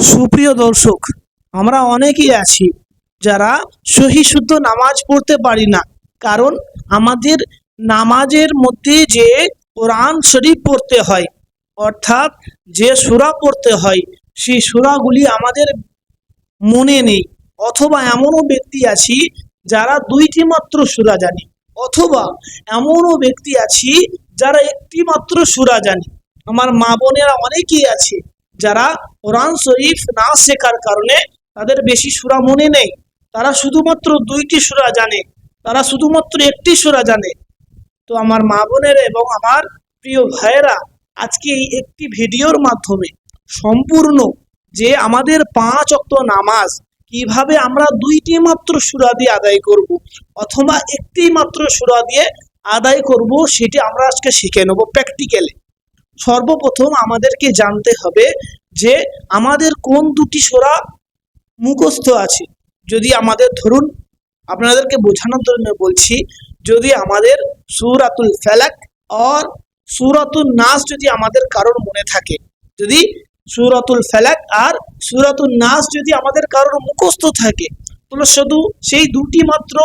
সুপ্রিয় দর্শক, আমরা অনেকেই আছি যারা সহি শুদ্ধ নামাজ পড়তে পারি না। কারণ আমাদের নামাজের মধ্যে যে কোরআন শরীফ পড়তে হয়, অর্থাৎ যে সূরা পড়তে হয়, সেই সূরাগুলি আমাদের মনে নেই। অথবা এমনও ব্যক্তি আছি যারা দুইটি মাত্র সূরা জানি, অথবা এমনও ব্যক্তি আছি যারা একটি মাত্র সূরা জানি। আমার মা বোনেরা অনেকেই আছে যারা কোরআন শরীফ না শেখার কারণে তাদের বেশি সূরা মনে নেই। তারা শুধুমাত্র দুইটি সূরা জানে, তারা শুধুমাত্র একটি সূরা জানে। তো আমার মা বোনের এবং আমার প্রিয় ভাইয়েরা, আজকে এই একটি ভিডিওর মাধ্যমে সম্পূর্ণ যে আমাদের 5 ওয়াক্ত নামাজ কিভাবে আমরা দুইটি মাত্র সূরা দিয়ে আদায় করব, অথবা একটি মাত্র সূরা দিয়ে আদায় করব, সেটি আমরা আজকে শিখে নেব প্র্যাকটিক্যালি। সর্বপ্রথম আমাদেরকে জানতে হবে যে আমাদের কোন দুটি সূরা মুখস্থ আছে। যদি আমাদের ধরুন, আপনাদেরকে বোঝানোর জন্য বলছি, যদি আমাদের সূরাতুল ফালাক আর সূরাতুন নাস যদি আমাদের কারোর মনে থাকে, যদি সূরাতুল ফালাক আর সূরাতুন নাস যদি আমাদের কারোর মুখস্থ থাকে, তাহলে শুধু সেই দুটি মাত্র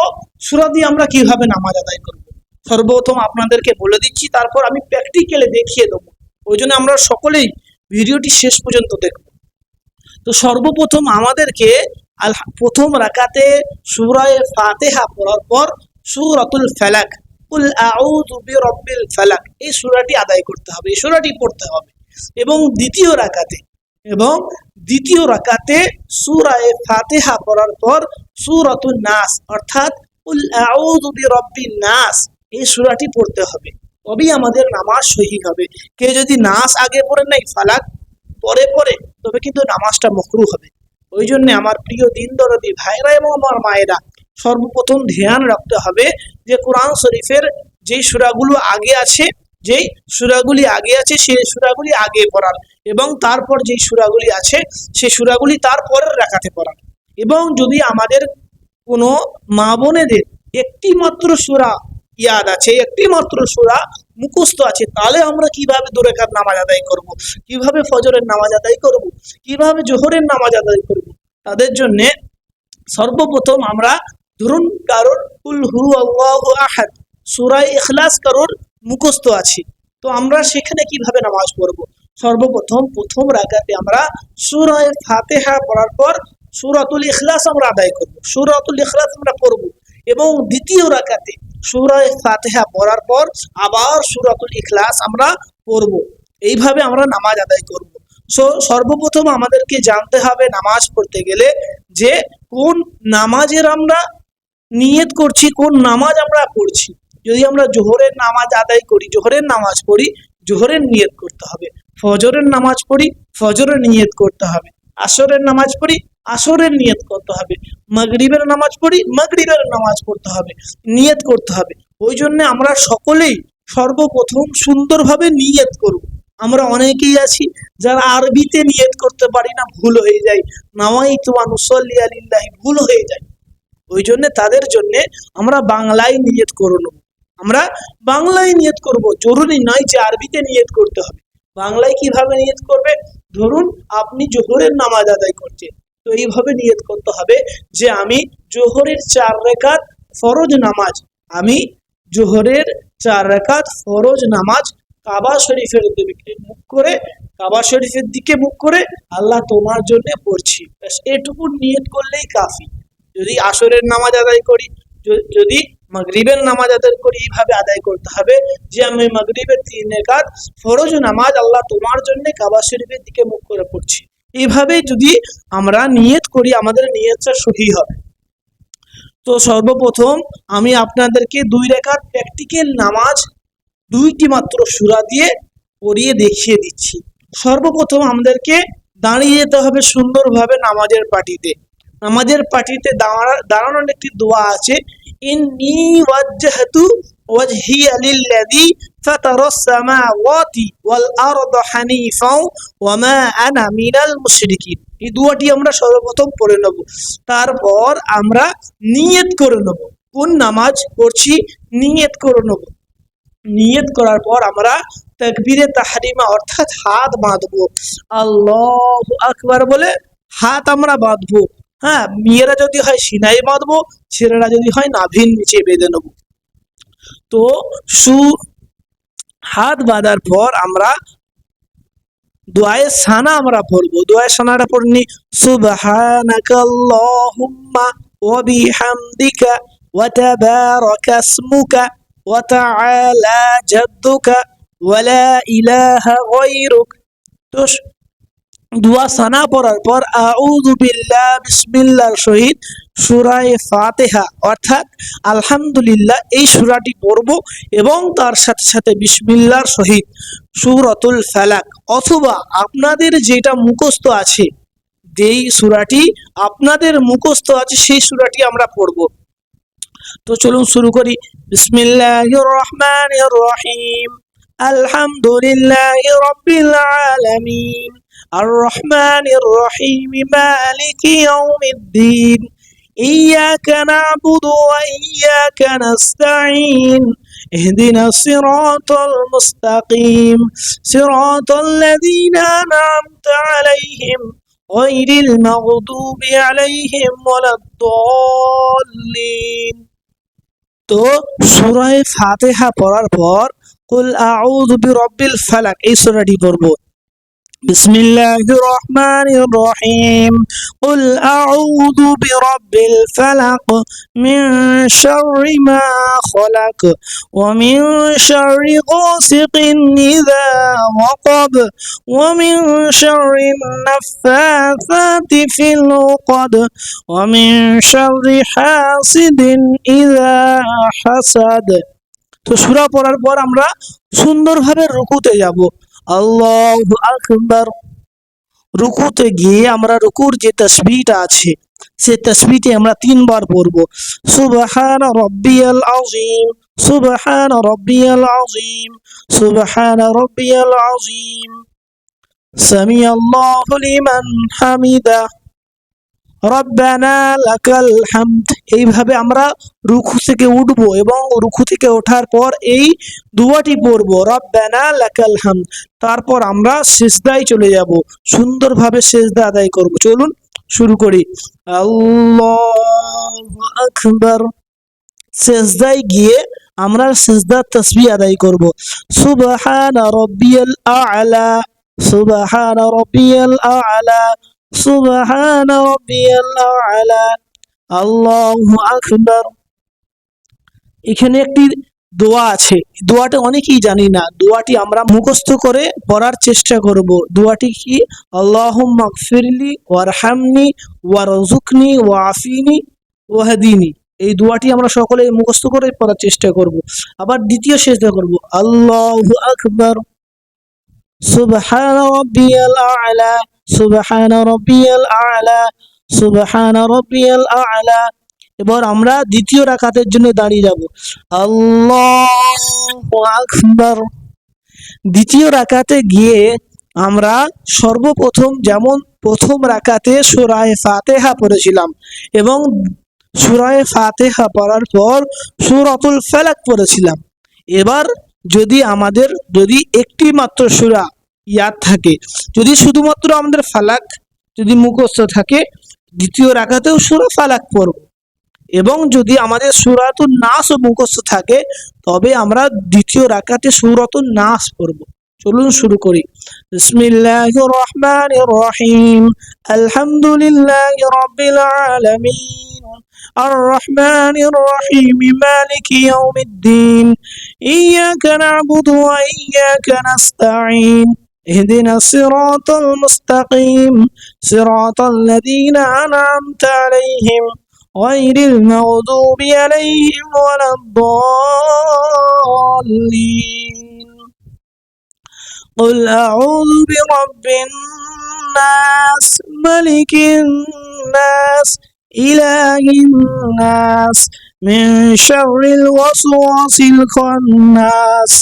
সূরা দিয়ে আমরা কিভাবে নামাজ আদায় করব। সর্বপ্রথম আপনাদেরকে বলে দিচ্ছি, তারপর আমি প্র্যাকটিক্যালি দেখিয়ে দেবো। ওই জন্য আমরা সকলেই ভিডিওটি শেষ পর্যন্ত দেখব। তো সর্বপ্রথম আমাদেরকে প্রথম রাকাতে সূরা ফাতিহা পড়ার পর সূরাতুল ফালাক, কুল আউযু বিরাব্বিল ফালাক, এই সূরাটি আদায় করতে হবে, এই সূরাটি পড়তে হবে। এবং দ্বিতীয় রাকাতে সূরা ফাতিহা পড়ার পর সূরাতুন নাস, অর্থাৎ কুল আউযু বিরাব্বিন নাস, এই সূরাটি পড়তে হবে। তবেই আমাদের নামাজ সহি হবে। কেউ যদি নাস আগে পড়ে নাই, ফালাক পরে পরে, তবে কিন্তু নামাজটা মাকরুহ হবে। ওই জন্য আমার প্রিয় দিন দরদি ভাইরা এবং আমার মায়েরা, সর্বপ্রথম ধ্যান রাখতে হবে যে কোরআন শরীফের যেই সূরাগুলো আগে আছে, সেই সূরাগুলি আগে পড়ার, এবং তারপর যেই সূরাগুলি আছে সেই সূরাগুলি তারপরের রাকাতে পড়ার। এবং যদি আমাদের কোনো মা বোনেদের একটি মাত্র সূরা ইয়াদ আছে, একটি মাত্র সূরা মুখস্থ আছে, তাহলে আমরা কিভাবে 2 রাকাত নামাজ আদায় করব, কিভাবে ফজরের নামাজ আদায় করব, কিভাবে জোহরের নামাজ আদায় করব, তাদের জন্য সর্বপ্রথম আমরা ধরুন কারোর কুল হু আল্লাহু আহাদ সূরা ইখলাস কারোর মুখস্থ আছে, তো আমরা সেখানে কিভাবে নামাজ পড়ব। সর্বপ্রথম প্রথম রাকাতে আমরা সূরা ফাতিহা পড়ার পর সূরাতুল ইখলাস আমরা আদায় করব, সূরাতুল ইখলাস আমরা পড়ব। এবং দ্বিতীয় রাকাতে সূরা ফাতিহা পড়ার পর আবার সূরাতুল ইখলাস আমরা পড়ব। এইভাবে আমরা নামাজ আদায় করব। সর্বপ্রথম আমাদেরকে জানতে হবে নামাজ পড়তে গেলে যে কোন নামাজের আমরা নিয়ত করছি, কোন নামাজ আমরা পড়ছি। যদি আমরা জোহরের নামাজ আদায় করি, জোহরের নামাজ পড়ি, জোহরের নিয়ত করতে হবে। ফজরের নামাজ পড়ি, ফজরের নিয়ত করতে হবে। আসরের নামাজ পড়ি, আসরের নিয়ত করতে হবে। মাগরিবের নামাজ পড়ি, মাগরিবের নামাজ পড়তে হবে, নিয়ত করতে হবে। ওই জন্য আমরা সকলেই সর্বপ্রথম সুন্দরভাবে নিয়ত করব। আমরা অনেকেই আছি যারা আরবিতে নিয়ত করতে পারি না, ভুল হয়ে যায়, নাওয়াইতু আন উসাল্লি লিল্লাহি, ভুল হয়ে যায়। ওই জন্য তাদের জন্য আমরা বাংলায় নিয়ত করে নেব। আমরা বাংলায় নিয়ত করব, জরুরি নয় যে আরবিতে নিয়ত করতে হবে। বাংলায় কিভাবে নিয়ত করবে, ধরুন আপনি জোহরের নামাজ আদায় করছেন, তো এইভাবে নিয়ত করতে হবে যে আমি জোহরের 4 রাকাত ফরজ নামাজ, আমি জোহরের 4 রাকাত ফরজ নামাজ কাবা শরীফের দিকে মুখ করে, কাবা শরীফের দিকে মুখ করে আল্লাহ তোমার জন্য পড়ছি, এটুকু নিয়ত করলেই কাফি। যদি আসরের নামাজ আদায় করি, যদি মাগরিবের নামাজ আদায় করি, এইভাবে আদায় করতে হবে যে আমি মাগরিবের 3 রাকাত ফরজ নামাজ আল্লাহ তোমার জন্য কাবা শরীফের দিকে মুখ করে পড়ছি। এইভাবে যদি আমরা নিয়ত করি, আমাদের নিয়তটা সহি হবে। তো সর্বপ্রথম আমি আপনাদেরকে 2 রাকাত প্র্যাকটিক্যাল নামাজ 2টি মাত্র সূরা দিয়ে পড়িয়ে দেখিয়ে দিচ্ছি। সর্বপ্রথম আমাদেরকে দাঁড়িয়ে যেতে হবে সুন্দরভাবে নামাজের পাটিতে। নামাজের পাটিতে দাঁড়ানোর একটি দোয়া আছে, ইন্নী ওয়াজ্জাহতু ওয়াজহিয়া লিল্লাযী ফাতারাস সামাওয়াতি ওয়াল আরদা হানিফাও ওয়া মা আনা মিনাল মুশরিকিন। এই দোয়াটি আমরা সর্বপ্রথম পড়ে নেব, তারপর আমরা নিয়ত করে নেব। কোন নামাজ পড়ছি নিয়ত করে নেব। নিয়ত করার পর আমরা তাকবীরে তাহরিমা অর্থাৎ হাত বাঁধবো, আল্লাহু আকবার বলে হাত আমরা বাঁধবো। হ্যাঁ, মেয়েরা যদি হয় সিনাই বাঁধবো, ছেলেরা যদি হয় নাভির নিচে বেঁধে নেবো। তো সু হাত বাঁধার পর আমরা দোয়ায়ে সানা আমরা পড়বো। দোয়ায়ে সানাটা পড়নি, সুবহানাকাল্লাহুম্মা ওয়া বিহামদিকা ওয়া তাবারাকা ইসমুকা ওয়া তাআলা জাদ্দুকা ওয়া লা ইলাহা গায়রুক। তো দোয়া সানা পড়ার পর আউযু বিল্লাহ বিসমিল্লাহর সহিত সূরায়ে ফাতিহা অর্থাৎ আলহামদুলিল্লাহ এই সূরাটি পড়ব এবং তার সাথে সাথে বিসমিল্লাহর সহিত সূরাতুল ফালাক অথবা আপনাদের যেটা মুখস্থ আছে, যেই সূরাটি আপনাদের মুখস্থ আছে সেই সূরাটি আমরা পড়ব। তো চলুন শুরু করি। বিসমিল্লাহির রহমানির রহিম, আলহামদুলিল্লাহি রাব্বিল আলামিন, আর রহমানির রহিম, মালিকি ইয়াউমিদ্দিন, ইয়াকা না'বুদু ওয়া ইয়াকা নাস্তাঈন, ইহদিনাস সিরাতাল মুস্তাকিম, সিরাতাল লাযীনা আন'আমতা আলাইহিম গায়রিল মাগদুবি আলাইহিম ওয়ালাদ-দাল্লিন। তো সূরায়ে ফাতিহা পড়ার পর কুল আউযু বিরাব্বিল ফালাক এই সূরাটি পড়ব। বিসমিল্লাহির রহমানির রহিম, কুল আউযু বিরাব্বিল ফালাক মিন শাররি মা খালাক ওয়া মিন শাররি গাসিকিন ইযা ওয়াকাব ওয়া মিন শাররিন নাফফাসাতি ফিল উকাদ ওয়া মিন শাররি হাসিদিন ইযা হাসাদ। তো সূরা পড়ার পর আমরা সুন্দরভাবে রুকুতে যাব। আল্লাহু আকবার। রুকুতে গিয়ে আমরা রুকুর যে তাসবিহটা আছে সেই তাসবিহটি আমরা 3 বার পড়ব। সুবহানা রাব্বিয়াল আযীম, সুবহানা রাব্বিয়াল আযীম, সুবহানা রাব্বিয়াল আযীম, সামিআল্লাহু লিমান হামিদা, রব্বানা লাকাল হামদ। এইভাবে আমরা রুকু থেকে উঠব এবং রুকু থেকে ওঠার পর এই দুয়াটি পড়ব, রব্বানা লাকাল হামদ। তারপর আমরা সিজদায় চলে যাব, সুন্দরভাবে সিজদা আদায় করব। চলুন শুরু করি। আল্লাহু আকবার। সিজদায় গিয়ে আমরা সিজদার তাসবিহ আদায় করব। সুবহানা রাব্বিয়াল আ'লা, সুবহানা রাব্বিয়াল আ'লা, সুবহানা রাব্বিয়াল আ'লা, আল্লাহু আকবার। এখানে একটি দোয়া আছে, দোয়াটা অনেকেই জানি না, দোয়াটি আমরা মুখস্থ করে পড়ার চেষ্টা করব। দোয়াটি কি? আল্লাহুম্মা গফিরলি ওয়ারহামনি ওয়ারযুকনি ওয়াআফিনি ওয়াহদিনি। এই দোয়াটি আমরা সকলে মুখস্থ করে পড়ার চেষ্টা করব। আবার দ্বিতীয় সিজদা করব, আল্লাহু আকবার, সুবহানা রাব্বিয়াল আ'লা, সুবহানা রাব্বিয়াল আ'লা, সুবহানা রাব্বিয়াল আ'লা। এবার আমরা দ্বিতীয় রাকাতের জন্য দাঁড়িয়ে যাব। আল্লাহু আকবার। দ্বিতীয় রাকাতে গিয়ে আমরা সর্বপ্রথম যেমন প্রথম রাকাতে সূরায়ে ফাতিহা পড়েছিলাম এবং সূরায়ে ফাতিহা পড়ার পর সূরাতুল ফালাক পড়েছিলাম। এবার যদি একটি মাত্র সূরা ইয়াদ থাকে, যদি শুধুমাত্র আমাদের ফালাক যদি মুখস্থ থাকে, দ্বিতীয় রাকাতেও সূরা ফালাক পড়ব এবং যদি আমাদের সূরাতুন নাস মুখস্থ থাকে তবে আমরা দ্বিতীয় রাকাতে সূরাতুন নাস পড়ব। চলুন শুরু করি। বিসমিল্লাহির রহমানির রহিম, আলহামদুলিল্লাহি রাব্বিল আলামিন, আর রহমানির রহিম, মালিকি ইয়াউমিদ্দিন, ইয়াকা না'বুদু ওয়া ইয়াকা নাস্তাঈন, ইহদিনাস সিরাতাল মুস্তাকিম, সিরাতাল লাযীনা আন'আমতা আলাইহিম গায়রিল মাগদুবি আলাইহিম ওয়ালাদ-দাল্লিন। قل أعوذ برب الناس، ملك الناس، إله الناس، من شر الوسواس الخناس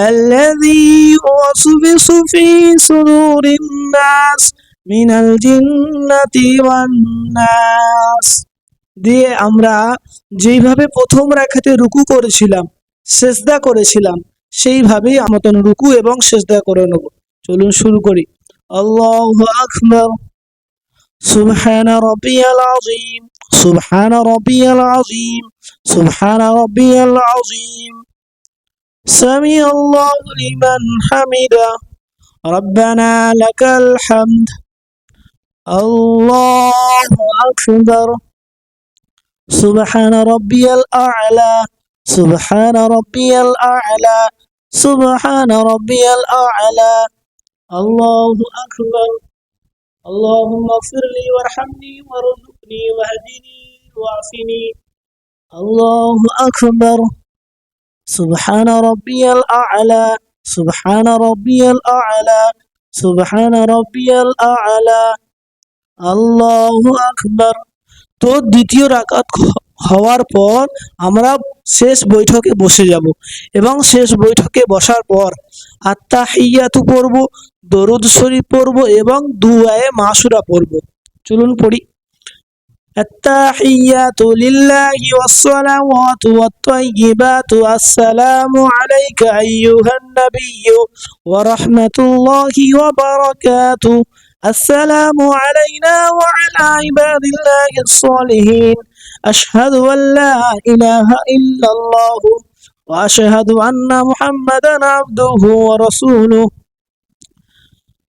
الذي يوسوس في صدور الناس من الجنة والناس। দিয়ে আমরা যেইভাবে প্রথম রাকাতে রুকু করেছিলাম, সিজদা করেছিলাম, সেইভাবেই আমতন রুকু এবং সেজদা করে নেব। চলুন শুরু করি। আল্লাহু আকবার। সুবহান রাব্বিয়াল আযীম, সুবহান রাব্বিয়াল আযীম, সুবহান রাব্বিয়াল আযীম। সামি আল্লাহু লিমান হামিদা, রব্বানা লাকাল হামদ। আল্লাহু আকবার। সুবহান রাব্বিয়াল আ'লা, সুবহান রাব্বিয়াল আ'লা, সুবহান রাব্বিয়াল আ'লা। আল্লাহু আকবার। আল্লাহুম্মা ফিরলি ওয়ারহামনি ওয়ারযুকনি ওয়াহদিনি ওয়াফিনি। আল্লাহু আকবার। সুবহান রাব্বিয়াল আ'লা, সুবহান রাব্বিয়াল আ'লা, সুবহান রাব্বিয়াল আ'লা। আল্লাহু আকবার। তো দ্বিতীয় রাকাত হওয়ার পর আমরা শেষ বৈঠকে বসে যাব এবং শেষ বৈঠকে বসার পর আত্তাহিয়াতু পড়ব, দরুদ শরীফ পড়ব এবং দুআয়ে মাসুরা পড়ব। চলুন পড়ি। আত্তাহিয়াতু লিল্লাহি ওয়াসসালাওয়াতু ওয়াত-তাইয়্যিবাতু আসসালামু আলাইকা আইয়ুহান নাবিয়্যু ওয়া রাহমাতুল্লাহি ওয়া বারাকাতুহু। আসসালামু আলাইনা ওয়া আলা ইবাদিল্লাহিস সালিহিন। আশহাদু আল্লা ইলাহা ইল্লাল্লাহু ওয়া আশহাদু আন্না মুহাম্মাদান আবদুহু ওয়া রাসূলুহু।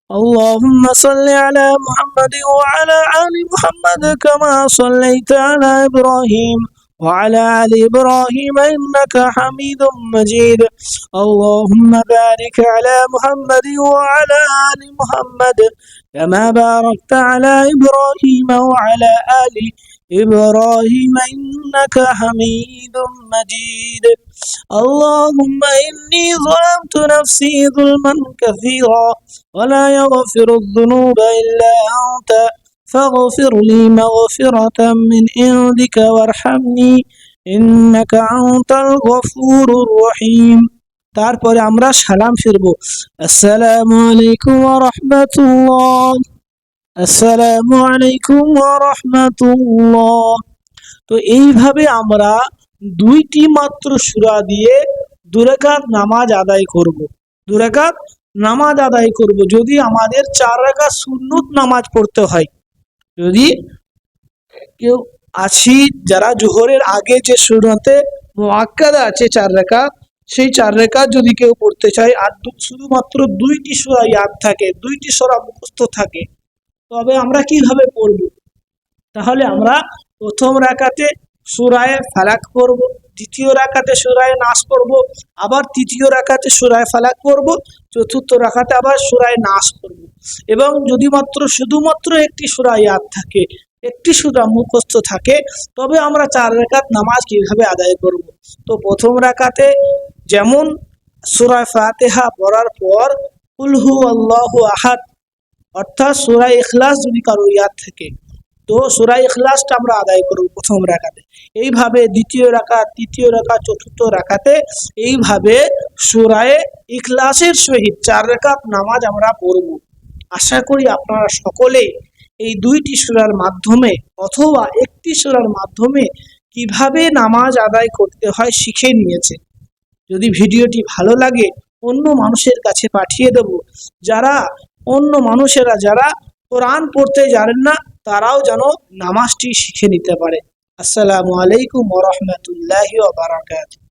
اللهم صل على محمد وعلى آل محمد كما صليت على إبراهيم وعلى آل إبراهيم إنك حميد مجيد. اللهم بارك على محمد وعلى آل محمد كما باركت على إبراهيم وعلى آل إبراهيم إنك حميد مجيد. اللهم إني ظلمت نفسي ظلما كثيرا ولا يغفر الذنوب إلا أنت فاغفر لي مغفرة من عندك وارحمني إنك أنت الغفور الرحيم. তারপরে আমরা সালাম ফিরবো। আসসালামু আলাইকুম ওয়া রাহমাতুল্লাহ, আসসালামু আলাইকুম ওয়া রাহমাতুল্লাহ। তো এইভাবে আমরা দুইটি মাত্র সূরা দিয়ে দুরাকাত নামাজ আদায় করব। দুরাকাত নামাজ আদায় করব। যদি আমাদের 4 রাকাত সুন্নত নামাজ পড়তে হয়, যদি কেউ আছি যারা জোহরের আগে যে সুন্নতে মুআক্কাদা আছে 4 রাকাত, সেই 4 রাকাত যদি কেউ পড়তে চায় আর শুধুমাত্র দুইটি সূরা ইয়াদ থাকে, দুইটি সূরা মুখস্থ থাকে, তবে আমরা কিভাবে পড়ব? তাহলে আমরা প্রথম রাকাতে সূরায়ে ফালাক পড়ব, দ্বিতীয় রাকাতে সূরায়ে নাস পড়ব, আবার তৃতীয় রাকাতে সূরায়ে ফালাক পড়ব, চতুর্থ রাকাতে আবার সূরায়ে নাস পড়ব। এবং যদি শুধুমাত্র একটি সূরা ইয়াদ থাকে, একটি সূরা মুখস্থ থাকে, তবে আমরা 4 রাকাত নামাজ কিভাবে আদায় করব? তো প্রথম রাকাতে যেমন সূরা ফাতিহা পড়ার পর কুল হুয়াল্লাহু আহাদ অর্থাৎ সূরা ইখলাস যদি কারো ইয়াদ থাকে, তো সূরা ইখলাসটা আমরা আদায় করব প্রথম রাকাতে। এইভাবে দ্বিতীয় রাকাত, তৃতীয় রাকাত, চতুর্থ রাকাতে এইভাবে সূরায়ে ইখলাসের সহিত 4 রাকাত নামাজ আমরা পড়ব। আশা করি আপনারা সকলেই এই দুইটি সূরার মাধ্যমে অথবা একটি সূরার মাধ্যমে কিভাবে নামাজ আদায় করতে হয় শিখে নিয়েছেন। যদি ভিডিওটি ভালো লাগে অন্য মানুষের কাছে পাঠিয়ে দেব, যারা কোরআন পড়তে জানেন না তারাও যেন নামাজটি শিখে নিতে পারে। আসসালামু আলাইকুম ওয়া রাহমাতুল্লাহি ওয়া বারাকাতুহু।